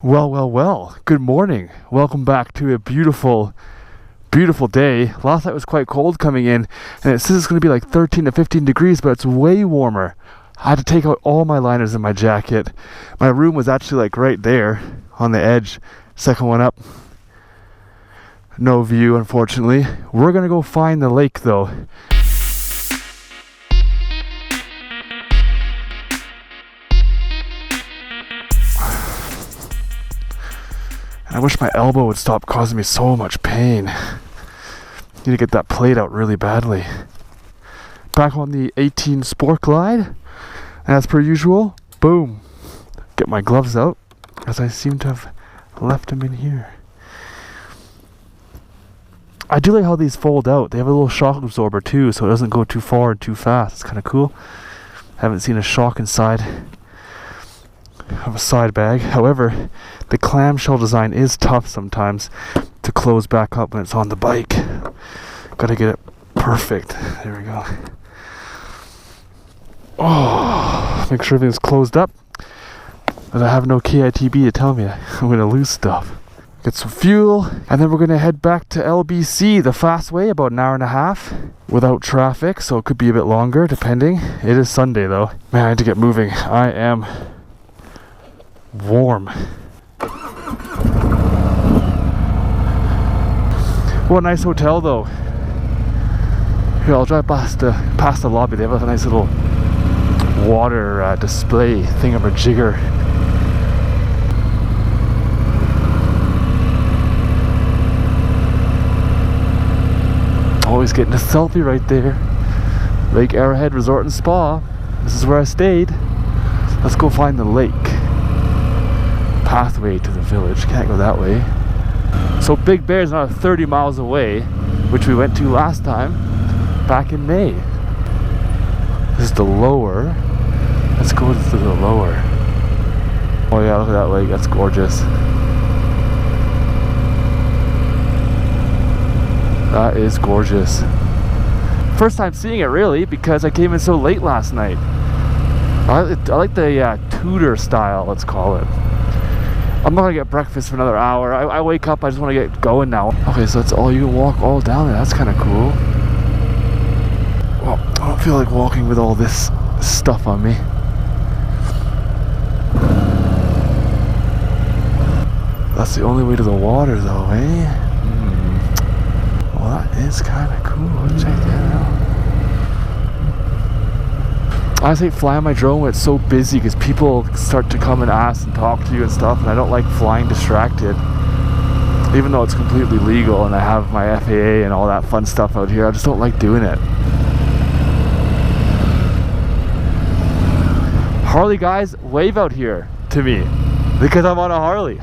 Well, good morning. Welcome back to a beautiful day. Last night was quite cold coming in, and it says it's going to be like 13 to 15 degrees, but it's way warmer. I had to take out all my liners in my jacket. My room was actually like right there on the edge. Second one up. No view, unfortunately. We're going to go find the lake, though. I wish my elbow would stop causing me so much pain. Need to get that plate out really badly. Back on the 18 Sport Glide. As per usual, boom. Get my gloves out, as I seem to have left them in here. I do like how these fold out. They have a little shock absorber too, so it doesn't go too far and too fast. It's kind of cool. Haven't seen a shock inside of a side bag. However, the clamshell design is tough sometimes to close back up when it's on the bike. Gotta get it perfect. There we go. Oh, make sure everything's closed up, as I have no KITB to tell me I'm gonna lose stuff. Get some fuel, and then we're gonna head back to LBC the fast way, about an hour and a half without traffic, so it could be a bit longer depending. It is Sunday though. Man, I need to get moving. I am warm. What a nice hotel though. Here, I'll drive past the lobby. They have a nice little water display thingamajigger. Always getting a selfie right there. Lake Arrowhead Resort and Spa. This is where I stayed. Let's go find the lake. Pathway to the village. Can't go that way. So Big Bear's not 30 miles away, which we went to last time back in May. This is the lower. Let's go to the lower. Oh yeah, look at that lake. That's gorgeous. That is gorgeous. First time seeing it really, because I came in so late last night. I like the Tudor style, let's call it. I'm not gonna get breakfast for another hour. I wake up, I just want to get going now. Okay, so that's all, you can walk all down there. That's kind of cool. Well, I don't feel like walking with all this stuff on me. That's the only way to the water though, eh? Well, that is kind of cool. Check that out. I hate flying my drone when it's so busy, because people start to come and ask and talk to you and stuff, and I don't like flying distracted. Even though it's completely legal and I have my FAA and all that fun stuff out here, I just don't like doing it. Harley guys, wave out here to me, because I'm on a Harley.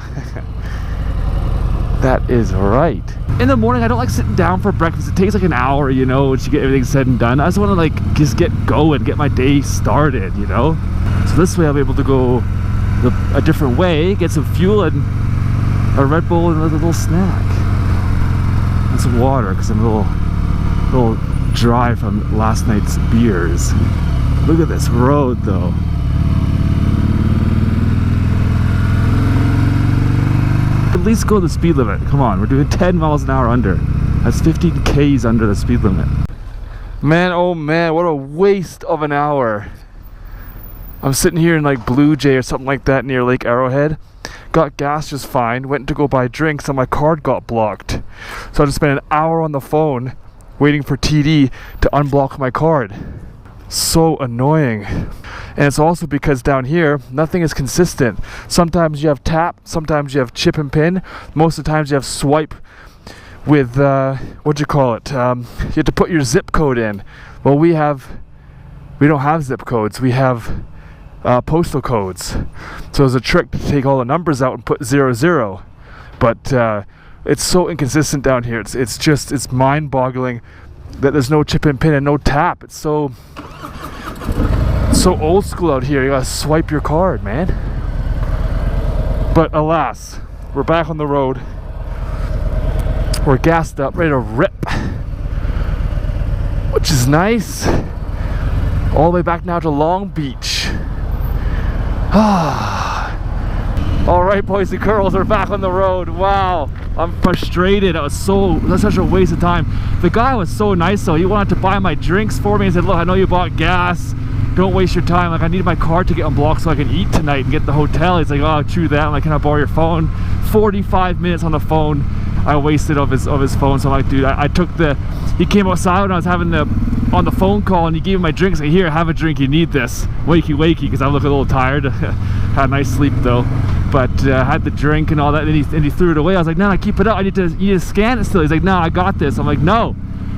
That is right. In the morning, I don't like sitting down for breakfast. It takes like an hour, you know, to get everything said and done. I just want to like just get going, get my day started, you know. So this way I'll be able to go a different way, get some fuel and a Red Bull and a little snack. And some water, because I'm a little dry from last night's beers. Look at this road though. At least go the speed limit. Come on, we're doing 10 miles an hour under. That's 15 Ks under the speed limit. Man, oh man, what a waste of an hour. I'm sitting here in like Blue Jay or something like that near Lake Arrowhead. Got gas just fine, went to go buy drinks and my card got blocked. So I just spent an hour on the phone waiting for TD to unblock my card. So annoying. And it's also because down here nothing is consistent. Sometimes you have tap, sometimes you have chip and pin, most of the times you have swipe with what do you call it, you have to put your zip code in. Well, we don't have zip codes, we have postal codes. So there's a trick to take all the numbers out and put 00, but it's so inconsistent down here. It's mind-boggling that there's no chip and pin and no tap. It's so old school out here. You gotta swipe your card, man. But alas, we're back on the road. We're gassed up, ready to rip, which is nice. All the way back now to Long Beach. All right, boys and girls, we're back on the road. Wow, I'm frustrated. That's such a waste of time. The guy was so nice though. He wanted to buy my drinks for me and said, look, I know you bought gas. Don't waste your time. Like, I need my car to get unblocked so I can eat tonight and get to the hotel. He's like, oh, true that. I'm like, can I borrow your phone? 45 minutes on the phone I wasted of his phone. So I'm like, dude, I took he came outside when I was having on the phone call, and he gave me my drinks. Like, here, have a drink, you need this. Wakey wakey, because I look a little tired. Had a nice sleep though. But had the drink and all that, and he threw it away. I was like, no, keep it up. You need to scan it still. He's like, no, I got this. I'm like, no.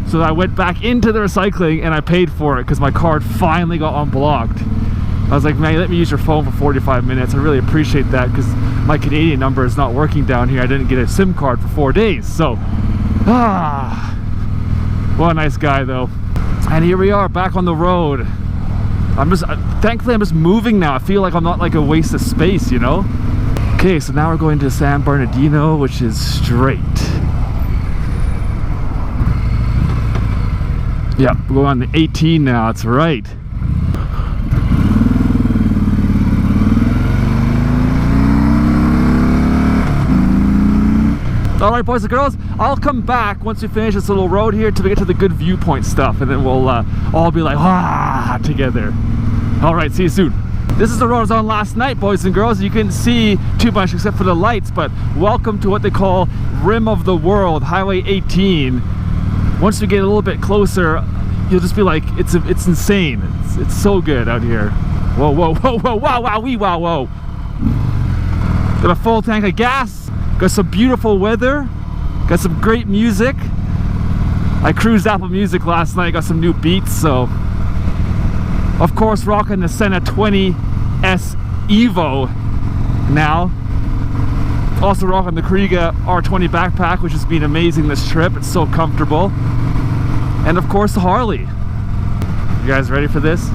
So I went back into the recycling and I paid for it because my card finally got unblocked. I was like, man, let me use your phone for 45 minutes. I really appreciate that because my Canadian number is not working down here. I didn't get a SIM card for 4 days. So, what a nice guy though. And here we are back on the road. Thankfully I'm just moving now. I feel like I'm not like a waste of space, you know? Okay, so now we're going to San Bernardino, which is straight. Yeah, we're going on the 18 now, that's right. Alright, boys and girls, I'll come back once we finish this little road here till we get to the good viewpoint stuff, and then we'll all be like, ah, together. Alright, see you soon. This is the road I was on last night, boys and girls. You couldn't see too much except for the lights, but welcome to what they call Rim of the World, Highway 18. Once we get a little bit closer, you'll just be like, it's insane. It's so good out here. Whoa, whoa, whoa, whoa, wow, wow, wee, wow, whoa. Got a full tank of gas. Got some beautiful weather. Got some great music. I cruised Apple Music last night. Got some new beats, so. Of course, rocking the Senna 20S Evo now. Also rocking the Kriega R20 backpack, which has been amazing this trip. It's so comfortable. And of course the Harley. You guys ready for this?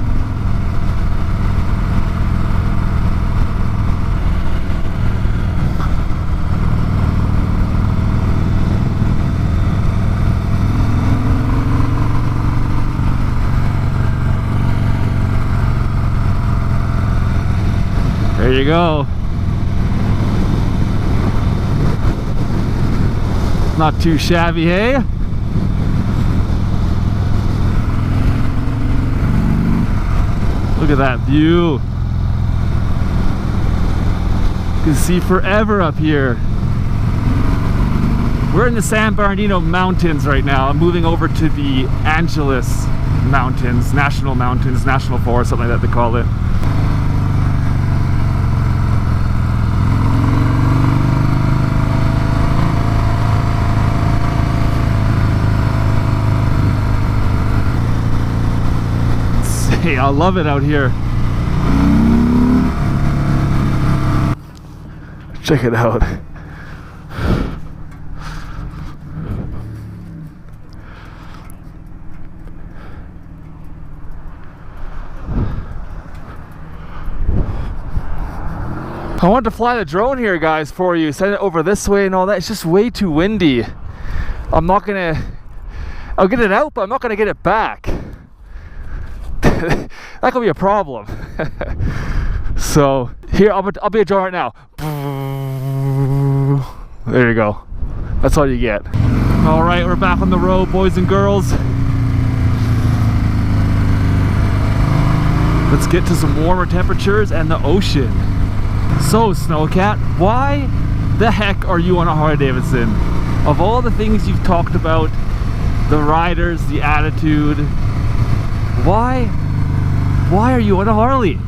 There you go. Not too shabby, hey? Look at that view. You can see forever up here. We're in the San Bernardino Mountains right now. I'm moving over to the Angeles Mountains, National Forest, something like that they call it. Hey, I love it out here. Check it out. I wanted to fly the drone here, guys, for you. Send it over this way and all that. It's just way too windy. I'll get it out, but I'm not gonna get it back. That could be a problem. So here, I'll be a drone right now. There you go. That's all you get. All right, we're back on the road, boys and girls. Let's get to some warmer temperatures and the ocean. So, Snowcat, why the heck are you on a Harley-Davidson? Of all the things you've talked about, the riders, the attitude, why are you on a Harley?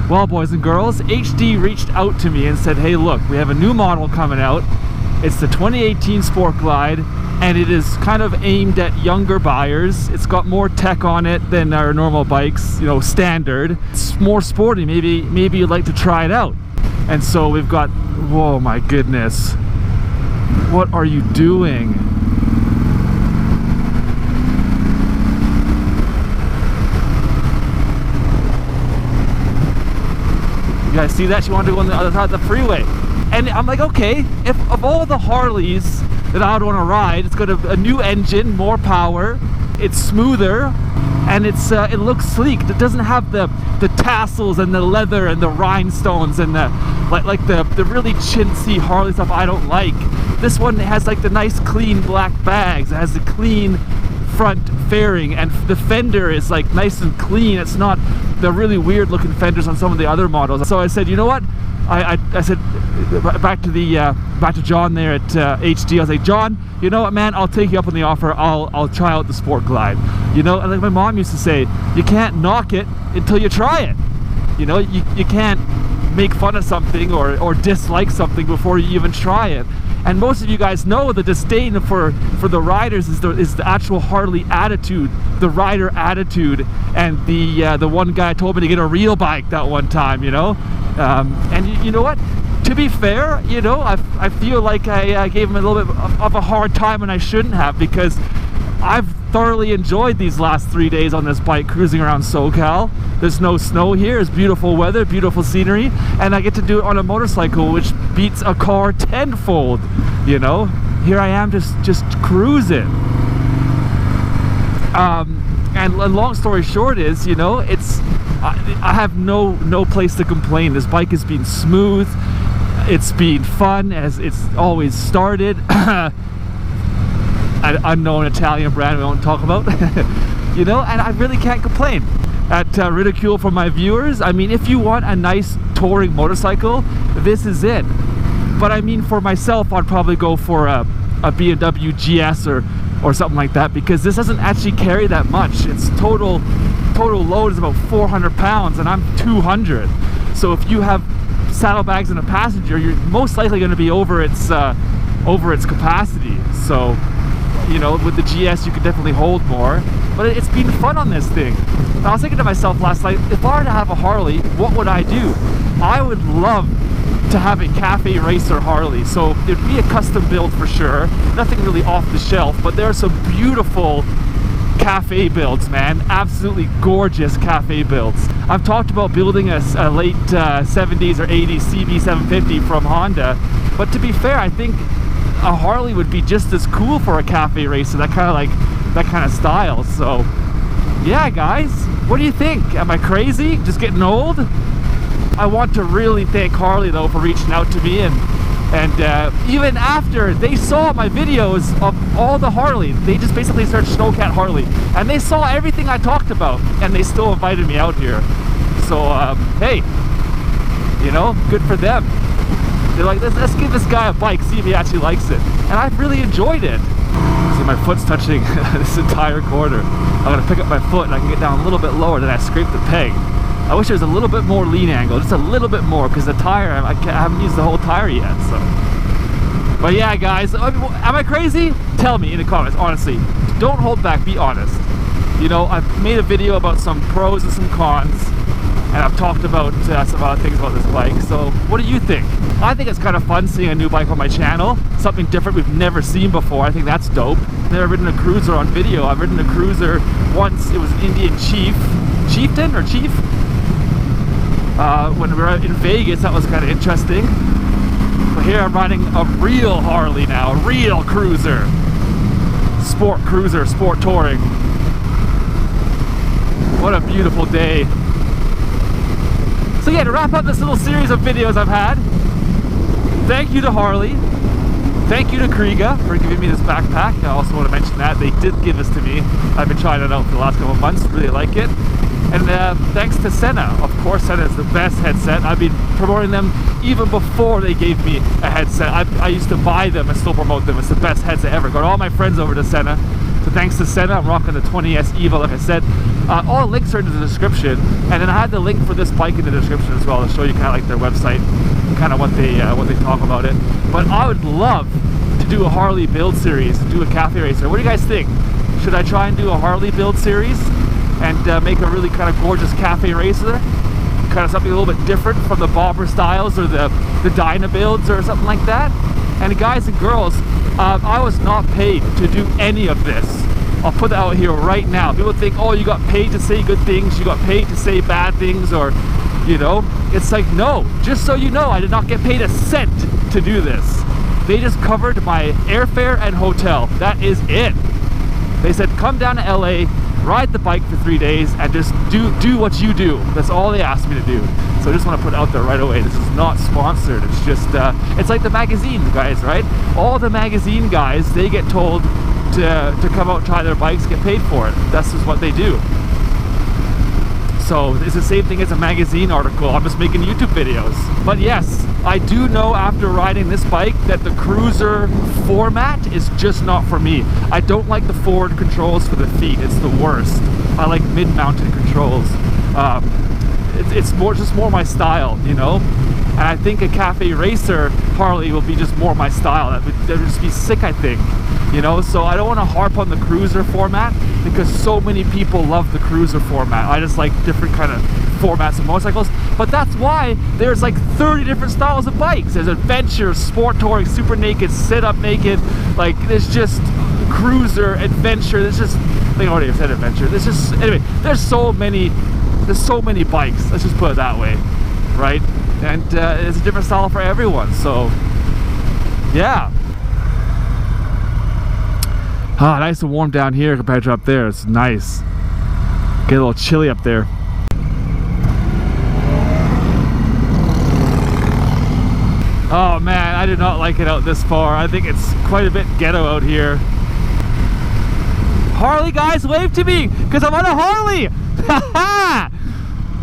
Well, boys and girls, HD reached out to me and said, hey, look, we have a new model coming out. It's the 2018 Sport Glide, and it is kind of aimed at younger buyers. It's got more tech on it than our normal bikes, you know, standard. It's more sporty. Maybe you'd like to try it out. And so we've got, whoa, my goodness. What are you doing? You guys see that? She wanted to go on the other side of the freeway. And I'm like, okay, if of all the Harleys that I would want to ride, it's got a new engine, more power, it's smoother. and it looks sleek. It doesn't have the tassels and the leather and the rhinestones and the the really chintzy Harley stuff I don't like. This one has like the nice clean black bags. It has the clean front fairing, and the fender is like nice and clean. It's not the really weird looking fenders on some of the other models. So I said, you know what, I said back to John there at HD. I was like, John, you know what, man, I'll take you up on the offer. I'll try out the Sport Glide. You know, and like my mom used to say, you can't knock it until you try it. You know, you can't make fun of something or dislike something before you even try it. And most of you guys know the disdain for the riders is the actual Harley attitude, the rider attitude, and the one guy told me to get a real bike that one time, you know. And you know what? To be fair, you know, I feel like I gave him a little bit of a hard time, and I shouldn't have, because I've thoroughly enjoyed these last 3 days on this bike cruising around SoCal. There's no snow here, it's beautiful weather, beautiful scenery, and I get to do it on a motorcycle, which beats a car tenfold, you know. Here I am just cruising. And long story short is, you know, I have no place to complain. This bike has been smooth, it's been fun as it's always started. An unknown Italian brand we won't talk about. You know, and I really can't complain. At ridicule from my viewers, I mean, if you want a nice touring motorcycle, this is it. But I mean, for myself, I'd probably go for a BMW GS or something like that, because this doesn't actually carry that much. Its total load is about 400 pounds, and I'm 200. So if you have saddlebags and a passenger, you're most likely going to be over its capacity. So, you know, with the GS you could definitely hold more, but it's been fun on this thing. I was thinking to myself last night, if I were to have a Harley, what would I do? I would love to have a cafe racer Harley. So it'd be a custom build for sure, nothing really off the shelf, but there are some beautiful cafe builds, man, absolutely gorgeous cafe builds. I've talked about building a late 70s or 80s CB750 from Honda, but to be fair, I think a Harley would be just as cool for a cafe racer, that kind of style. So yeah, guys, what do you think? Am I crazy? Just getting old? I want to really thank Harley though for reaching out to me, and even after they saw my videos of all the Harley, they just basically searched Snowcat Harley, and they saw everything I talked about, and they still invited me out here. So hey, you know, good for them. They're like, let's give this guy a bike, see if he actually likes it. And I've really enjoyed it. See, my foot's touching this entire corner. I'm gonna pick up my foot and I can get down a little bit lower, then I scrape the peg. I wish there was a little bit more lean angle, just a little bit more, because the tire, I haven't used the whole tire yet, so. But yeah, guys, am I crazy? Tell me in the comments, honestly. Don't hold back, be honest. You know, I've made a video about some pros and some cons, and I've talked about some other things about this bike. So what do you think? I think it's kind of fun seeing a new bike on my channel, something different we've never seen before. I think that's dope. I've never ridden a cruiser on video. I've ridden a cruiser once. It was an Indian chieftain or chief. When we were in Vegas, that was kind of interesting. But here I'm riding a real Harley now, a real cruiser, sport touring. What a beautiful day. So yeah, to wrap up this little series of videos I've had, thank you to Harley, thank you to Kriega for giving me this backpack. I also want to mention that they did give this to me. I've been trying it out for the last couple of months, really like it. And thanks to Sena. Of course, Sena is the best headset. I've been promoting them even before they gave me a headset. I used to buy them and still promote them. It's the best headset ever. Got all my friends over to Sena. So thanks to Sena, I'm rocking the 20S EVA, like I said. All links are in the description, and then I had the link for this bike in the description as well to show you kind of like their website, kind of what they talk about it. But I would love to do a Harley build series, do a cafe racer. What do you guys think? Should I try and do a Harley build series and make a really kind of gorgeous cafe racer? Kind of something a little bit different from the bobber styles or the Dyna builds or something like that. And guys and girls, I was not paid to do any of this. I'll put that out here right now. People think, oh, you got paid to say good things, you got paid to say bad things, or, you know, it's like, no, just so you know, I did not get paid a cent to do this. They just covered my airfare and hotel. That is it. They said, come down to LA, ride the bike for 3 days and just do what you do. That's all they asked me to do. So I just want to put it out there right away. This is not sponsored. It's just it's like the magazine guys, right? All the magazine guys, they get told to come out and try their bikes, get paid for it. That's just what they do. So it's the same thing as a magazine article. I'm just making YouTube videos. But yes, I do know after riding this bike that the cruiser format is just not for me. I don't like the forward controls for the feet. It's the worst. I like mid-mounted controls. It's just more my style, you know? And I think a cafe racer Harley will be just more my style. That would just be sick, I think. You know, so I don't want to harp on the cruiser format because so many people love the cruiser format. I just like different kind of formats of motorcycles, but that's why there's like 30 different styles of bikes. There's adventure, sport touring, super naked, sit up naked. Like there's just cruiser, adventure. There's just, I think I already said adventure. There's just, anyway, there's so many bikes. Let's just put it that way, right? And it's a different style for everyone. So yeah. Ah, nice and warm down here compared to up there. It's nice. Get a little chilly up there. Oh man, I do not like it out this far. I think it's quite a bit ghetto out here. Harley guys, wave to me, because I'm on a Harley!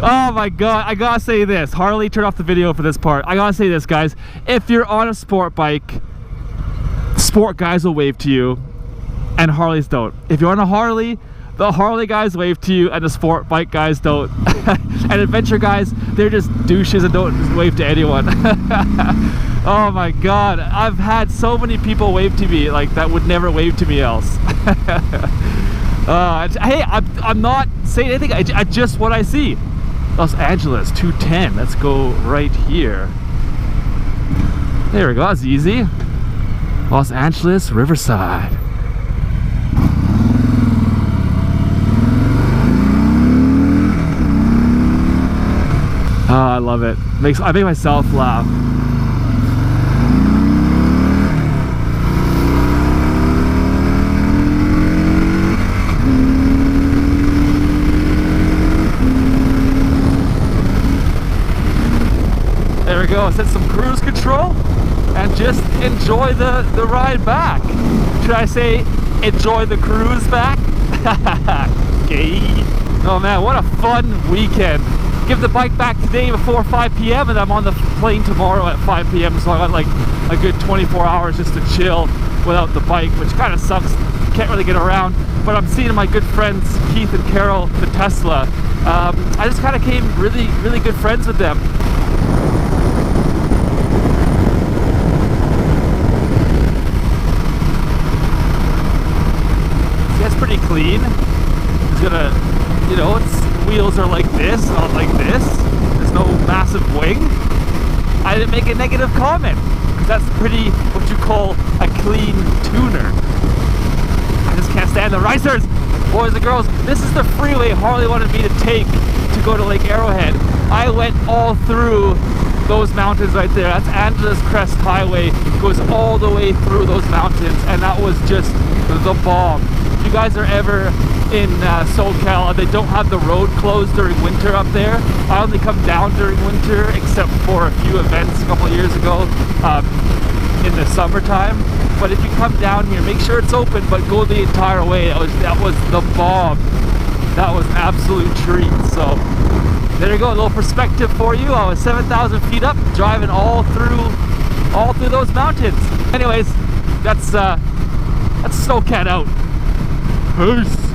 Oh my god, I gotta say this. Harley, turn off the video for this part. I gotta say this, guys. If you're on a sport bike, sport guys will wave to you. And Harleys don't. If you're on a Harley, the Harley guys wave to you and the sport bike guys don't. And adventure guys, they're just douches and don't wave to anyone. Oh my god, I've had so many people wave to me like that would never wave to me else. Hey, I'm not saying anything, I just what I see. Los Angeles 210, let's go right here. There we go, that's easy. Los Angeles, Riverside. Oh, I love it. I make myself laugh. There we go. Set some cruise control and just enjoy the ride back. Should I say enjoy the cruise back? Okay. Oh man, what a fun weekend. Give the bike back today before 5 p.m. and I'm on the plane tomorrow at 5 p.m. So I got like a good 24 hours just to chill without the bike, which kind of sucks. Can't really get around. But I'm seeing my good friends Keith and Carol, the Tesla. I just kind of became really good friends with them. See, that's pretty clean. It's gonna, you know, wheels are like this, not like this. There's no massive wing. I didn't make a negative comment because that's pretty what you call a clean tuner. I just can't stand the racers, boys and girls. This is the freeway Harley wanted me to take to go to Lake Arrowhead. I went all through those mountains right there. That's Angeles Crest Highway. It goes all the way through those mountains, and that was just the bomb. If you guys are ever in SoCal, they don't have the road closed during winter up there. I only come down during winter except for a few events a couple of years ago in the summertime. But if you come down here, make sure it's open, but go the entire way. That was the bomb. That was an absolute treat. So there you go, a little perspective for you. I was 7,000 feet up, driving all through those mountains. Anyways, that's snowcat out. Peace.